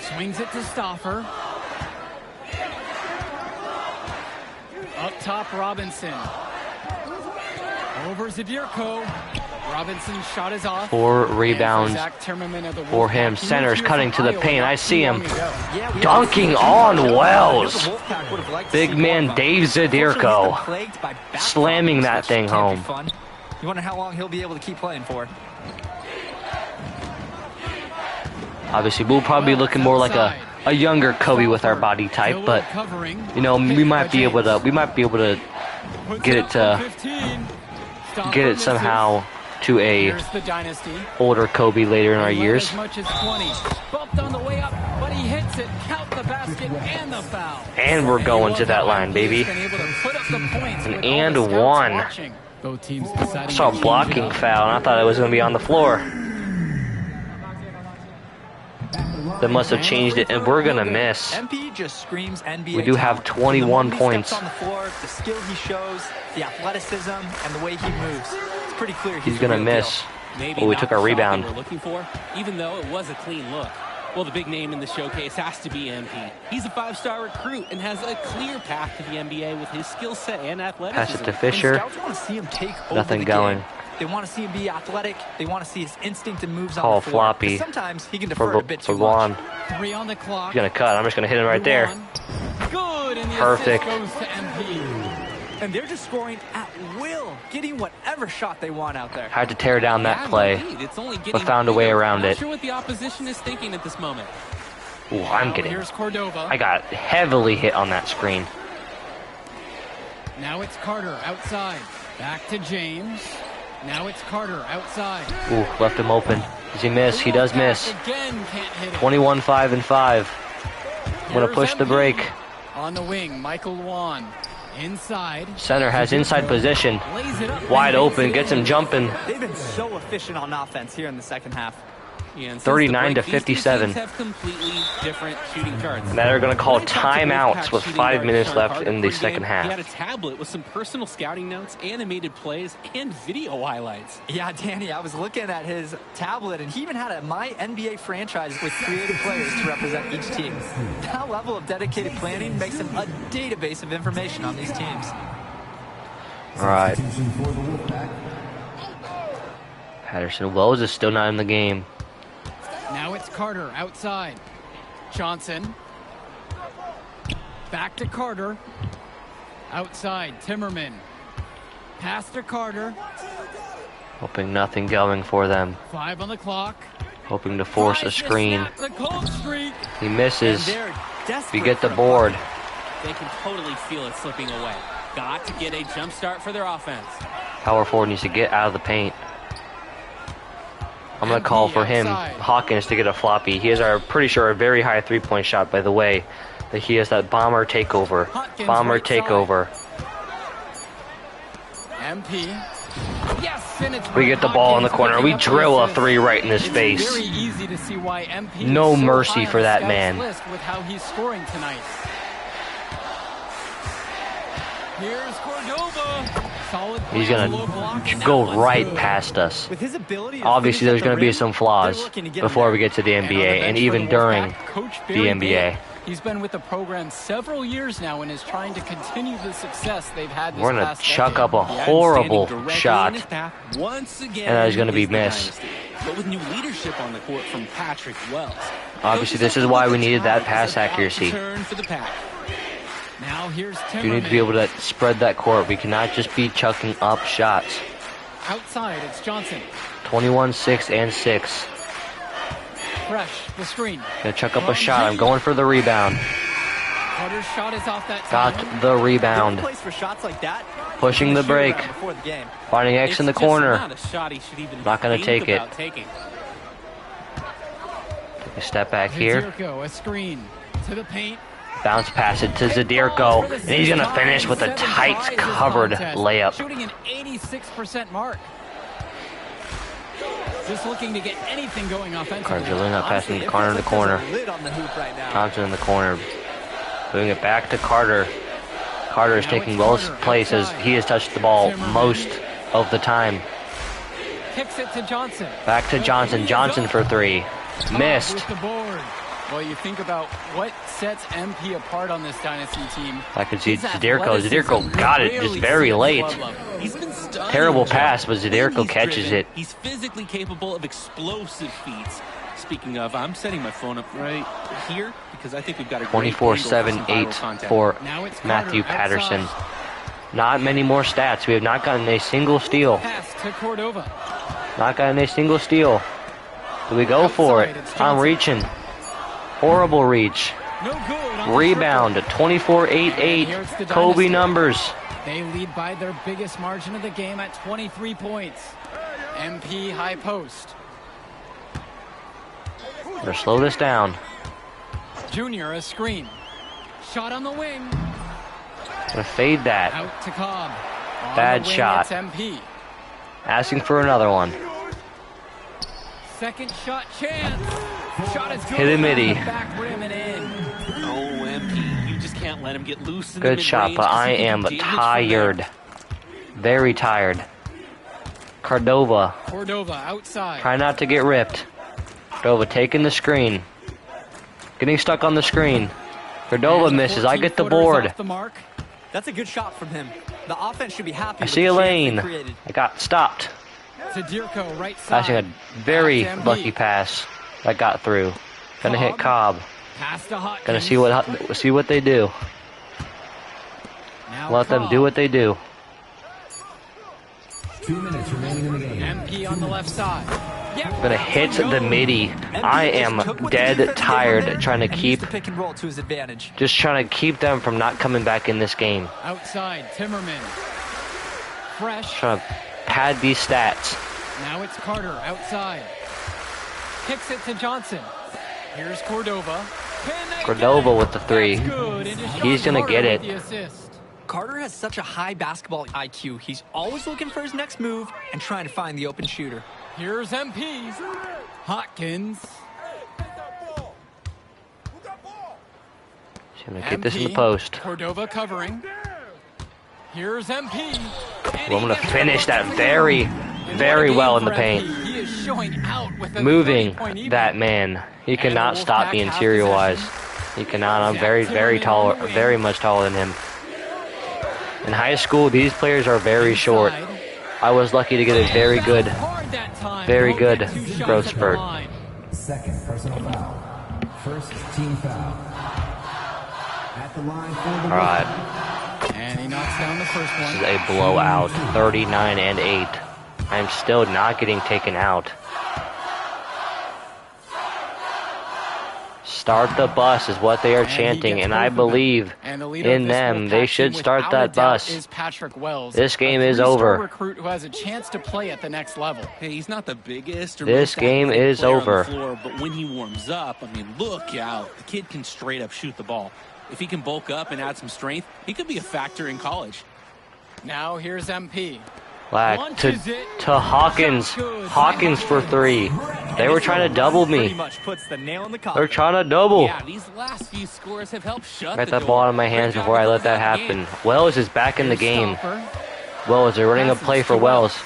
Speaker 4: Swings it to Stoffer. Up top, Robinson. Over Zadirko. Robinson's shot is off.
Speaker 1: 4 rebounds for him. Center's cutting to the paint. I see him dunking on Wells. Big man Dave Zadirko slamming that thing home.
Speaker 6: You wonder how long he'll be able to keep playing for.
Speaker 1: Obviously, we'll probably be looking more like a younger Kobe with our body type, but you know, we might be able to get it somehow to a older Kobe later in our years. And we're going to that line, baby. And 1. I saw a blocking foul, and I thought it was going to be on the floor. That must have changed it, and we're gonna miss.
Speaker 6: MP just screams NBA.
Speaker 1: We do have 21 points.
Speaker 6: On the floor, the skill he shows, the athleticism, and the way he moves. It's pretty clear
Speaker 1: he's gonna miss. Oh, we took our rebound.
Speaker 5: We're looking for, even though it was a clean look. Well, the big name in the showcase has to be MP. He's a 5-star recruit and has a clear path to the NBA with his skill set and athleticism.
Speaker 1: Pass it to Fisher.
Speaker 6: Scouts want to see him take over
Speaker 1: Nothing
Speaker 6: the
Speaker 1: going.
Speaker 6: Game. They want to see him be athletic. They want to see his instinct and moves
Speaker 1: Call
Speaker 6: on the floor.
Speaker 1: floppy.
Speaker 6: Sometimes he can defer a bit too
Speaker 1: much.
Speaker 6: much.
Speaker 4: 3 on the clock.
Speaker 1: He's gonna cut. I'm just gonna hit him right there.
Speaker 4: Good, and the
Speaker 1: perfect.
Speaker 4: Goes to MP.
Speaker 6: And they're just scoring at will, getting whatever shot they want out there.
Speaker 1: Had to tear down that play, but found a way around it.
Speaker 5: Not sure what the opposition is thinking at this moment.
Speaker 1: Ooh, I'm getting.
Speaker 4: Here's Cordova.
Speaker 1: I got heavily hit on that screen.
Speaker 4: Now it's Carter outside. Back to James. Now it's Carter outside.
Speaker 1: Ooh, left him open. Does he miss? He does miss. 21, 5, and 5. I'm gonna push the break.
Speaker 4: On the wing, Michael Wan. Inside.
Speaker 1: Center has inside position. Wide open, gets him jumping.
Speaker 6: They've been so efficient on offense here in the second half.
Speaker 5: Yeah, and since the
Speaker 1: 39 to
Speaker 5: break, these two
Speaker 1: 57.
Speaker 5: teams have completely different shooting guards.
Speaker 1: Now they're going to call
Speaker 5: When I talked to
Speaker 1: timeouts
Speaker 5: Wolfpack
Speaker 1: with
Speaker 5: shooting
Speaker 1: 5
Speaker 5: guard
Speaker 1: minutes
Speaker 5: Sean
Speaker 1: left
Speaker 5: Carter
Speaker 1: in the
Speaker 5: pregame.
Speaker 1: second half.
Speaker 5: He had a tablet with some personal scouting notes, animated plays, and video highlights.
Speaker 6: Yeah, Danny, I was looking at his tablet, and he even had a My NBA franchise with creative players to represent each team. That level of dedicated planning makes him a database of information on these teams.
Speaker 1: All right. Patterson Wells is still not in the game.
Speaker 4: Now it's Carter outside. Johnson. Back to Carter. Outside, Timmerman. Pass to Carter.
Speaker 1: Hoping nothing going for them.
Speaker 4: 5 on the clock.
Speaker 1: Hoping to force a
Speaker 4: Tries to
Speaker 1: screen.
Speaker 4: snap the cold streak.
Speaker 1: He misses.
Speaker 5: And they're desperate
Speaker 1: We get the
Speaker 5: for a
Speaker 1: board.
Speaker 5: bucket. They can totally feel it slipping away. Got to get a jump start for their offense.
Speaker 1: Power forward needs to get out of the paint. I'm going to call for him, Hawkins, to get a floppy. He has, pretty sure, a very high three-point shot, by the way. That he has that bomber takeover. Bomber takeover.
Speaker 4: MP. Yes, and it's
Speaker 1: We get the ball in the corner. We drill a three right in his face.
Speaker 4: Very easy to see why MP
Speaker 1: No
Speaker 4: is so
Speaker 1: mercy
Speaker 4: high
Speaker 1: for
Speaker 4: on the
Speaker 1: that
Speaker 4: scouts
Speaker 1: man.
Speaker 4: list with how he's scoring tonight. Here's Cordova. Solid
Speaker 1: He's
Speaker 4: play on
Speaker 1: going
Speaker 4: the low block, and
Speaker 1: to
Speaker 4: that
Speaker 1: go
Speaker 4: one's
Speaker 1: right
Speaker 4: good.
Speaker 1: past us.
Speaker 6: With his ability to
Speaker 1: Obviously,
Speaker 6: finish
Speaker 1: there's
Speaker 6: at
Speaker 1: going
Speaker 6: the
Speaker 1: to be
Speaker 6: rim,
Speaker 1: some
Speaker 6: they're
Speaker 1: flaws
Speaker 6: looking to get him
Speaker 1: before
Speaker 6: there.
Speaker 1: we get to the
Speaker 4: And on
Speaker 1: NBA,
Speaker 4: bench
Speaker 1: and
Speaker 4: for
Speaker 1: even
Speaker 4: the
Speaker 1: during
Speaker 4: Wolfpack, Coach
Speaker 1: the
Speaker 4: Barry
Speaker 1: NBA.
Speaker 4: Bailey. He's been with the program several years now and is trying to continue the success they've had this
Speaker 1: We're going to
Speaker 4: past
Speaker 1: chuck
Speaker 4: decade.
Speaker 1: up a
Speaker 5: Yeah, and
Speaker 1: horrible
Speaker 5: standing directly
Speaker 1: shot.
Speaker 5: in his path, once again,
Speaker 1: And that is gonna be
Speaker 5: is the
Speaker 1: missed.
Speaker 5: dynasty. But with new leadership on the court from Patrick Wells.
Speaker 1: Obviously,
Speaker 5: coaches
Speaker 1: this
Speaker 5: have
Speaker 1: is
Speaker 5: to
Speaker 1: why
Speaker 5: look
Speaker 1: we
Speaker 5: at
Speaker 1: needed that
Speaker 5: times
Speaker 1: pass
Speaker 5: about to
Speaker 1: accuracy.
Speaker 5: turn for the pack.
Speaker 4: Now here's Timmerman.
Speaker 1: You need to be able to spread that court. We cannot just be chucking up shots.
Speaker 4: Outside, it's Johnson.
Speaker 1: 21, 6, and 6.
Speaker 4: Fresh, the screen.
Speaker 1: Gonna chuck up a shot. I'm going for the rebound.
Speaker 4: Carter's shot is off that time.
Speaker 1: Got the
Speaker 6: The only
Speaker 1: rebound.
Speaker 6: place for shots like that,
Speaker 1: Pushing the
Speaker 6: shoot
Speaker 1: break.
Speaker 6: around before the game.
Speaker 1: Finding X in the
Speaker 5: It's just
Speaker 1: corner.
Speaker 5: not a shot he should even
Speaker 1: Not gonna
Speaker 5: think
Speaker 1: take it.
Speaker 5: about taking.
Speaker 1: Take a step back here.
Speaker 4: Zadirko, a screen to the paint.
Speaker 1: Bounce pass it to Zadirko. And he's gonna finish with a tight covered layup.
Speaker 4: Shooting an 86% mark. Just looking to get anything going offensively.
Speaker 1: Carter's really not passing
Speaker 6: Honestly,
Speaker 1: to Carter in the
Speaker 6: it feels like
Speaker 1: corner.
Speaker 6: there's a lid on the hoop right now.
Speaker 1: Thompson in the corner. Moving it back to Carter. Carter is taking Wells' place as he has touched the ball most of the time.
Speaker 4: Kicks it to Johnson.
Speaker 1: Back to Johnson. Johnson for three. Missed.
Speaker 4: With the board. Well, you think about what sets MP apart on this dynasty team.
Speaker 1: I could see
Speaker 4: His
Speaker 1: Zadirko.
Speaker 4: athleticism
Speaker 1: Zadirko got it just
Speaker 5: Rarely
Speaker 1: very
Speaker 5: seen
Speaker 1: late.
Speaker 5: club level. He's been stunning.
Speaker 1: Terrible pass, but
Speaker 5: When
Speaker 1: Zadirko
Speaker 5: he's
Speaker 1: catches
Speaker 5: driven,
Speaker 1: it.
Speaker 5: He's physically capable of explosive feats. Speaking of, I'm setting my phone up right here because I think we've got a
Speaker 1: 24,
Speaker 5: great
Speaker 1: 7,
Speaker 5: angle for some
Speaker 1: 8
Speaker 5: viral content.
Speaker 1: for
Speaker 4: Now it's Carter
Speaker 1: Matthew
Speaker 4: outside.
Speaker 1: Patterson. Not many more stats. We have not gotten a single steal.
Speaker 4: Pass to Cordova.
Speaker 1: Not gotten a single steal. Do we go for it?
Speaker 4: Outside, it's
Speaker 1: I'm
Speaker 4: Johnson.
Speaker 1: reaching. Horrible reach.
Speaker 4: No good. On the
Speaker 1: Rebound.
Speaker 4: triple.
Speaker 1: 24-8-8.
Speaker 4: Here it's the
Speaker 1: Kobe
Speaker 4: Dynasty.
Speaker 1: numbers.
Speaker 4: They lead by their biggest margin of the game at 23 points. MP high post.
Speaker 1: Better slow this down.
Speaker 4: Junior a screen. Shot on the wing.
Speaker 1: Gonna fade that.
Speaker 4: Out to Cobb. On
Speaker 1: Bad
Speaker 4: the wing,
Speaker 1: shot.
Speaker 4: It's MP.
Speaker 1: Asking for another one.
Speaker 4: Second shot chance. Shot is good.
Speaker 1: Hit a midi.
Speaker 4: On the back rim and in.
Speaker 5: Oh, MP, you just can't let him get loose in
Speaker 1: Good
Speaker 5: the
Speaker 1: shot,
Speaker 5: mid-range
Speaker 1: but
Speaker 5: 'cause
Speaker 1: I
Speaker 5: he can
Speaker 1: am
Speaker 5: do damage from
Speaker 1: tired.
Speaker 5: there.
Speaker 1: Very tired. Cordova.
Speaker 4: Cordova outside.
Speaker 1: Try not to get ripped. Cordova taking the screen. Getting stuck on the screen. Cordova
Speaker 4: And
Speaker 1: misses. I get the
Speaker 4: 14-footer is
Speaker 1: board.
Speaker 4: off the mark.
Speaker 6: That's a good shot from him. The offense should be happy.
Speaker 1: I
Speaker 6: with
Speaker 1: see
Speaker 6: the
Speaker 1: a
Speaker 6: chance they
Speaker 1: lane.
Speaker 6: created.
Speaker 1: I got stopped.
Speaker 4: Zadirko right side.
Speaker 1: Passing a very
Speaker 4: Back to MP.
Speaker 1: lucky pass that got through. Gonna hit Cobb.
Speaker 4: Pass to Hopkins.
Speaker 1: Gonna see what they do.
Speaker 4: Now
Speaker 1: Let them do
Speaker 4: Cobb.
Speaker 1: what they do.
Speaker 7: 2 minutes remaining in the game.
Speaker 4: MP on the left side. Yeah.
Speaker 1: Gonna hit the midi.
Speaker 6: MP
Speaker 1: I
Speaker 6: just
Speaker 1: am
Speaker 6: took what the
Speaker 1: dead
Speaker 6: defense gave him
Speaker 1: tired
Speaker 6: there
Speaker 1: trying to
Speaker 6: and
Speaker 1: keep
Speaker 6: used the pick and roll to his advantage.
Speaker 1: just trying to keep them from not coming back in this game.
Speaker 4: Outside, Timmerman. Fresh.
Speaker 1: Trying to pad these stats.
Speaker 4: Now it's Carter outside. Kicks it to Johnson. Here's Cordova. Can they
Speaker 1: Cordova
Speaker 4: get it?
Speaker 1: with the three.
Speaker 4: That's good. And just
Speaker 1: He's
Speaker 4: Sean
Speaker 1: gonna
Speaker 4: Carter
Speaker 1: get
Speaker 4: with
Speaker 1: it.
Speaker 4: the assist.
Speaker 6: Carter has such a high basketball IQ. He's always looking for his next move and trying to find the open shooter.
Speaker 4: Here's MP. Hopkins.
Speaker 1: She's gonna get this in the post.
Speaker 4: Cordova covering. Here's MP.
Speaker 1: Well, I'm gonna finish that very well in the paint.
Speaker 4: He is showing out with a
Speaker 1: Moving
Speaker 4: 30-point evening.
Speaker 1: that man. He cannot stop me interior-wise. He cannot. I'm very tall, very much taller than him. In high school, these players are very short. I was lucky to get a very good growth spurt.
Speaker 7: Second personal foul. First team foul. At the line for the
Speaker 1: All right.
Speaker 4: And he knocks down the first one.
Speaker 1: This is a blowout, 39-8. I'm still not getting taken out. Start the bus is what they are chanting, and I believe in them. They should start that bus. This game is over.
Speaker 4: Recruit who has a chance to play at the next level.
Speaker 5: Hey, he's not the biggest or
Speaker 1: This
Speaker 5: most
Speaker 1: game
Speaker 5: athletic
Speaker 1: is
Speaker 5: player on the
Speaker 1: over.
Speaker 5: floor, but when he warms up, I mean, look out. The kid can straight up shoot the ball. If he can bulk up and add some strength, he could be a factor in college.
Speaker 4: Now here's MP.
Speaker 1: Like to Hawkins. Hawkins for three. They were trying to double
Speaker 6: Pretty
Speaker 1: me.
Speaker 6: much puts the nail in the
Speaker 1: They're
Speaker 6: coffin.
Speaker 1: trying to double.
Speaker 5: Yeah, these last few scores have helped shut
Speaker 1: Got
Speaker 5: the
Speaker 1: that
Speaker 5: door.
Speaker 1: ball out of my hands
Speaker 5: Great
Speaker 1: before I
Speaker 5: job
Speaker 1: let that
Speaker 5: of the game.
Speaker 1: happen. Wells is back in the game.
Speaker 4: Stopper.
Speaker 1: Wells, they're running a play for Wells.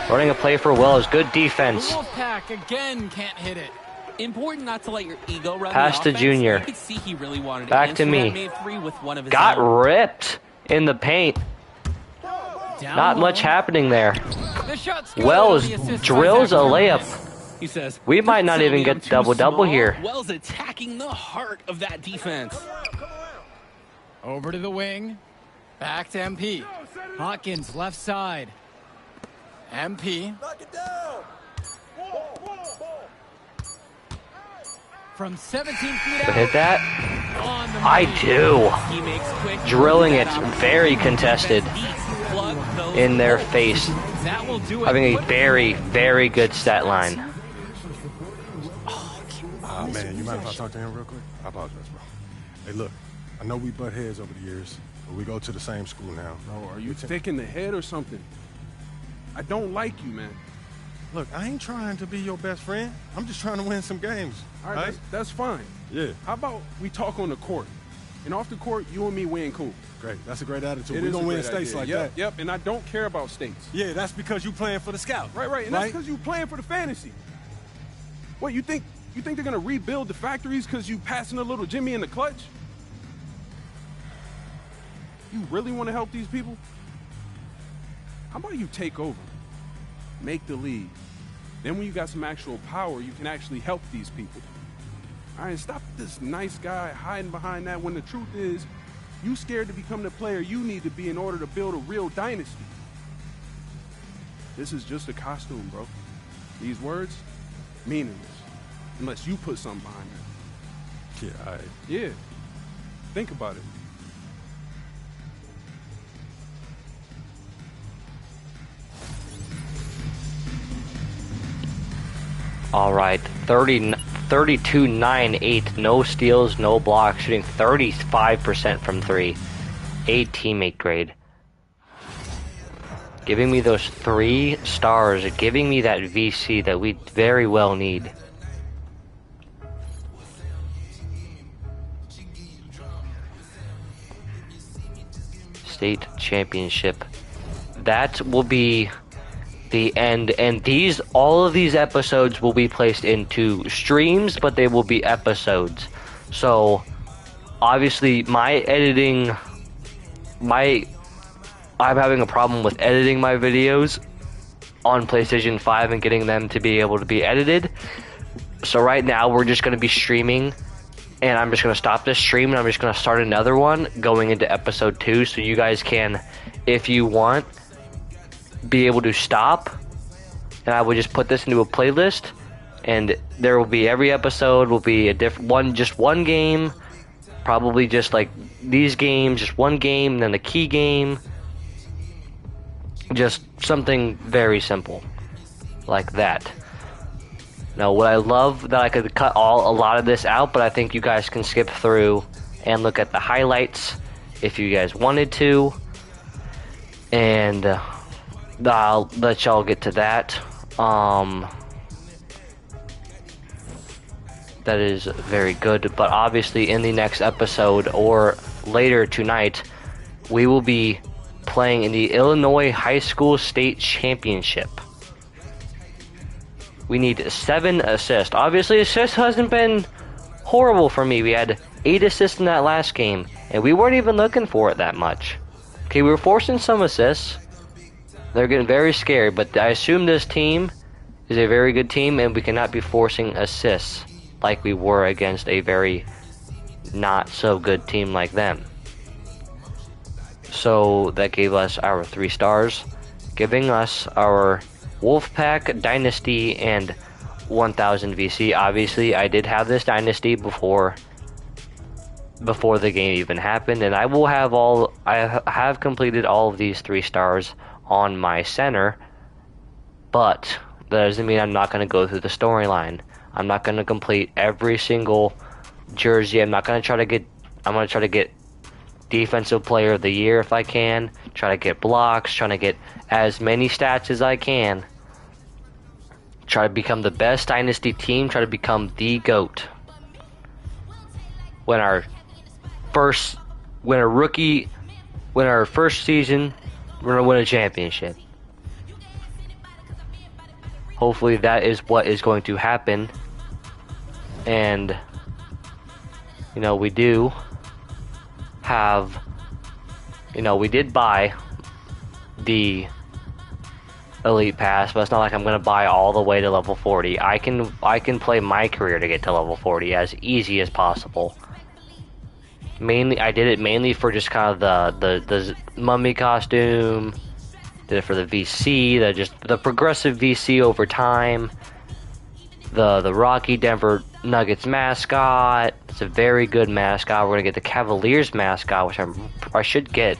Speaker 1: Running a play for Wells. Good
Speaker 4: The
Speaker 1: defense.
Speaker 4: Wolfpack again can't hit it.
Speaker 5: Important not to let your ego run
Speaker 1: Pass
Speaker 5: the
Speaker 1: to
Speaker 5: offense.
Speaker 1: Junior.
Speaker 5: You could see he really wanted
Speaker 1: Back
Speaker 5: answer
Speaker 1: to me.
Speaker 5: that made three with one of his
Speaker 1: Got
Speaker 5: own.
Speaker 1: ripped in the paint.
Speaker 4: Down
Speaker 1: Not
Speaker 4: low.
Speaker 1: much happening there.
Speaker 4: The shot's good.
Speaker 1: Wells
Speaker 4: The assist
Speaker 1: drills
Speaker 4: by
Speaker 1: a
Speaker 4: Zach
Speaker 1: layup.
Speaker 4: Jones.
Speaker 5: He says,
Speaker 1: We might not
Speaker 5: "Don't
Speaker 1: even
Speaker 5: tell me
Speaker 1: get
Speaker 5: I'm too
Speaker 1: double-double
Speaker 5: small."
Speaker 1: here.
Speaker 5: Wells attacking the heart of that defense.
Speaker 4: Over to the wing. Back to MP. Hawkins left side. MP. From 17 feet
Speaker 1: But
Speaker 4: out.
Speaker 1: hit that?
Speaker 4: On the
Speaker 1: I
Speaker 4: money.
Speaker 1: do.
Speaker 5: He makes quick
Speaker 1: Drilling it,
Speaker 5: that
Speaker 1: very contested
Speaker 5: plug those
Speaker 1: in their
Speaker 5: holes.
Speaker 1: face.
Speaker 4: That will do it.
Speaker 1: Having a very good stat line.
Speaker 2: Man, you mind if I talk to him real quick? I apologize, bro. Hey, look, I know we butt heads over the years, but we go to the same school now.
Speaker 3: Bro, are you thick in the head or something? I don't like you, man.
Speaker 2: Look, I ain't trying to be your best friend. I'm just trying to win some games.
Speaker 3: All right, that's fine.
Speaker 2: Yeah.
Speaker 3: How about we talk on the court? And off the court, you and me win cool.
Speaker 2: Great. That's a great attitude.
Speaker 3: It
Speaker 2: We're
Speaker 3: is
Speaker 2: going
Speaker 3: a
Speaker 2: to win
Speaker 3: great
Speaker 2: states
Speaker 3: idea.
Speaker 2: like
Speaker 3: Yep,
Speaker 2: that.
Speaker 3: Yep, and I don't care about states.
Speaker 2: Yeah, that's because you playing for the scout.
Speaker 3: Right, and that's because you playing for the fantasy. What, you think they're going to rebuild the factories because you passing a little Jimmy in the clutch? You really want to help these people? How about you take over? Make the league. Then when you got some actual power, you can actually help these people. All right, stop this nice guy hiding behind that when the truth is, you scared to become the player you need to be in order to build a real dynasty. This is just a costume, bro. These words, meaningless. Unless you put something behind them.
Speaker 2: Yeah, all right.
Speaker 3: Yeah. Think about it.
Speaker 1: All right, 32-9-8. No steals, no blocks. Shooting 35% from three. 8 teammate grade. Giving me those 3 stars. Giving me that VC that we very well need. State championship. That will be the end, and all of these episodes will be placed into streams, but they will be episodes. So obviously I'm having a problem with editing my videos on PlayStation 5 and getting them to be able to be edited. So right now we're just going to be streaming, and I'm just going to stop this stream and I'm just going to start another one going into episode 2, so you guys can, if you want, be able to stop, and I would just put this into a playlist, and there will be, every episode will be a different one, just one game, probably just like these games, just one game, and then the key game, just something very simple like that. Now, what I love that I could cut a lot of this out, but I think you guys can skip through and look at the highlights if you guys wanted to. And I'll let y'all get to that. That is very good. But obviously in the next episode or later tonight, we will be playing in the Illinois High School State Championship. We need 7 assists. Obviously, assists hasn't been horrible for me. We had 8 assists in that last game, and we weren't even looking for it that much. Okay, we were forcing some assists. They're getting very scary, but I assume this team is a very good team, and we cannot be forcing assists like we were against a very not so good team like them. So that gave us our 3 stars, giving us our Wolfpack Dynasty and 1000 VC. Obviously, I did have this Dynasty before the game even happened, and I have completed all of these 3 stars on my center, but that doesn't mean I'm not going to go through the storyline. I'm not going to complete every single jersey. I'm going to try to get Defensive Player of the Year if I can. Try to get blocks. Trying to get as many stats as I can. Try to become the best Dynasty team. Try to become the GOAT. When our first season, we're gonna win a championship. Hopefully that is what is going to happen. And we do have, we did buy the Elite Pass, but it's not like I'm gonna buy all the way to level 40. I can play MyCareer to get to level 40 as easy as possible. I did it mainly for just kind of the mummy costume. Did it for the VC, the progressive VC over time. The Rocky Denver Nuggets mascot. It's a very good mascot. We're gonna get the Cavaliers mascot, which I should get.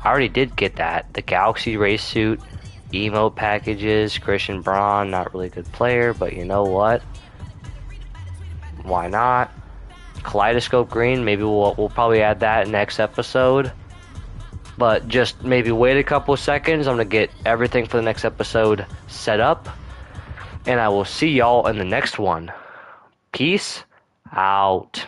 Speaker 1: I already did get that. The Galaxy race suit, emote packages, Christian Braun, not really a good player, but you know what? Why not? Kaleidoscope green, maybe we'll probably add that next episode. But just maybe wait a couple seconds. I'm gonna get everything for the next episode set up, and I will see y'all in the next one. Peace out.